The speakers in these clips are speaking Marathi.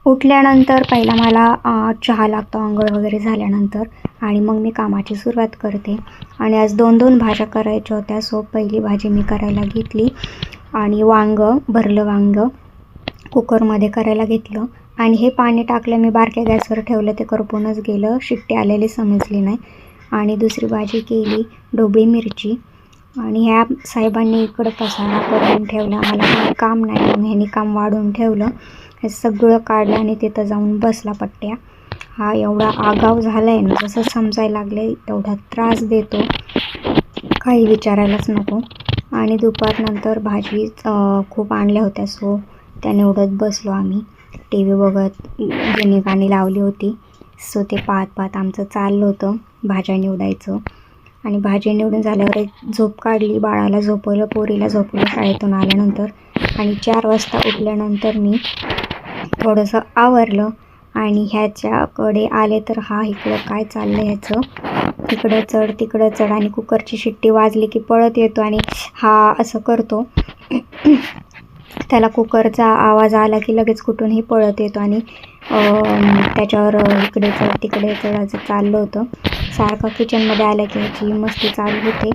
उठल्यानंतर पहिला मला चहा लागतो अंघोळ वगैरे झाल्यानंतर, आणि मग मी कामाची सुरुवात करते. आणि आज 2 भाज्या करायच्या होत्या. सो पहिली भाजी मी करायला घेतली आणि भरलं वांगं कुकरमध्ये करायला घेतलं. आणि हे पाणी टाकलं, मी बारक्या गॅसवर ठेवलं, ते करपूनच गेलं, शिट्टी आलेली समजली नाही. आणि दुसरी भाजी केली ढोबळी मिरची. आणि ह्या साहेबांनी इकडं पसारा करून ठेवला, मला काही काम नाही, मग ह्यांनी काम वाढून ठेवलं. हे सगळं काढलं आणि तिथं जाऊन बसला पट्ट्या. हा एवढा आगाव झाला आहे ना, जसं समजायला लागले एवढा त्रास देतो, काही विचारायलाच नको. आणि दुपारनंतर भाजी खूप आणल्या होत्या, सो त्या निवडत बसलो आम्ही. टी व्ही बघत जुनी गाणी लावली होती, सो ते पाहत पाहत आमचं चाललं होतं भाज्या निवडायचं. आणि भाजी निवडून झाल्यावर एक झोप काढली, बाळाला झोपवलं, पोरीला झोपवलं शाळेतून आल्यानंतर. आणि 4 वाजता उठल्यानंतर मी थोडंसं आवरलं आणि ह्याच्याकडे आले तर हा इकडं काय चाललं ह्याचं, तिकडं चढ आणि कुकरची शिट्टी वाजली की पळत येतो आणि हा असं करतो. त्याला कुकरचा आवाज आला की लगेच कुठूनही पळत येतो आणि त्याच्यावर इकडे चढ तिकडे चढ असं चाललं होतं. सारखं किचनमध्ये आलं की ह्याची मस्ती चालू होते.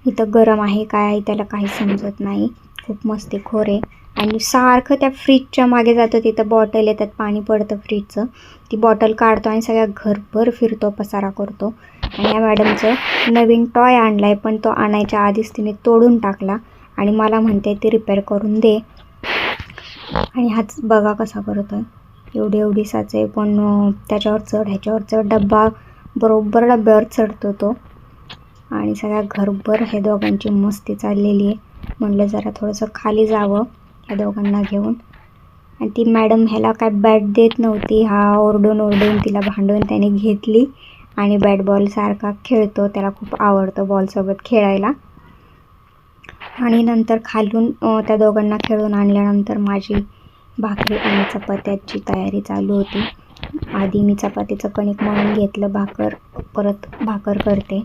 इथं गरम आहे काय आहे त्याला काही समजत नाही, खूप मस्तीखोर आहे. आणि सारखं त्या फ्रीजच्या मागे जातो, तिथं बॉटल येतात, पाणी पडतं फ्रीजचं, ती बॉटल काढतो आणि सगळ्या घरभर फिरतो, पसारा करतो. आणि या मॅडमचं नवीन टॉय आणला आहे, पण तो आणायच्या आधीच तिने तोडून टाकला आणि मला म्हणते ती रिपेअर करून दे. आणि हाच बघा कसा करतो आहे, एवढी साचे, पण त्याच्यावर चढ ह्याच्यावर चढ, बरोबर डब्यावर चढतो तो. आणि सगळ्या घरभर हे दोघांची मस्ती चाललेली आहे. म्हणलं जरा थोडंसं खाली जावं या दोघांना घेऊन. आणि ती मॅडम ह्याला काय बॅट देत नव्हती, हा ओरडून तिला भांडून त्याने घेतली आणि बॅट बॉल सारखा खेळतो, त्याला खूप आवडतं बॉलसोबत खेळायला. आणि नंतर खालून त्या दोघांना खेळून आणल्यानंतर माझी भाकरी आणि चपात्याची तयारी चालू होती. आधी मी चपातीचं कणिक मळून घेतलं, परत भाकर करते.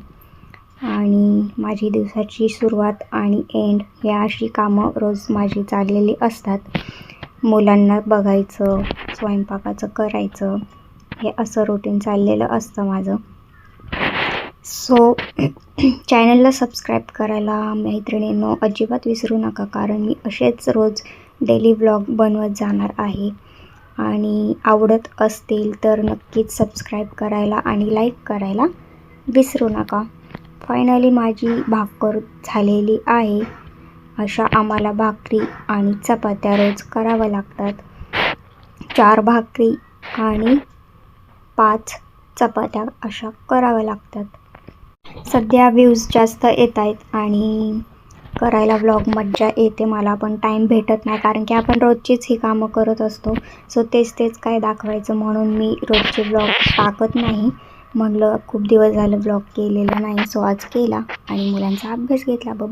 आणि माझी दिवसाची सुरुवात आणि एंड या अशी कामं रोज माझी चाललेली असतात. मुलांना बघायचं, स्वयंपाकाचं करायचं, हे असं रुटीन चाललेलं असतं माझं. सो चॅनलला सबस्क्राईब करायला मैत्रिणींनो अजिबात विसरू नका, कारण मी असेच रोज डेली व्लॉग बनवत जाणार आहे. आणि आवडत असतील तर नक्कीच सबस्क्राईब करायला आणि लाईक करायला विसरू नका. फायनली माझी भाकर झालेली आहे. अशा आम्हाला भाकरी आणि चपात्या रोज कराव्या लागतात. 4 भाकरी आणि 5 चपात्या अशा कराव्या लागतात. सध्या व्ह्यूज जास्त येत आहेत आणि करायला व्लॉग मज्जा येते मला, पण टाईम भेटत नाही, कारण की आपण रोजचीच ही कामं करत असतो. सो तेच काय दाखवायचं म्हणून मी रोजचे व्लॉग टाकत नाही. म्हणलं खूप दिवस झालं व्लॉग केलेला नाही, सो आज केला आणि मुलांचा अभ्यास घेतला. बाय.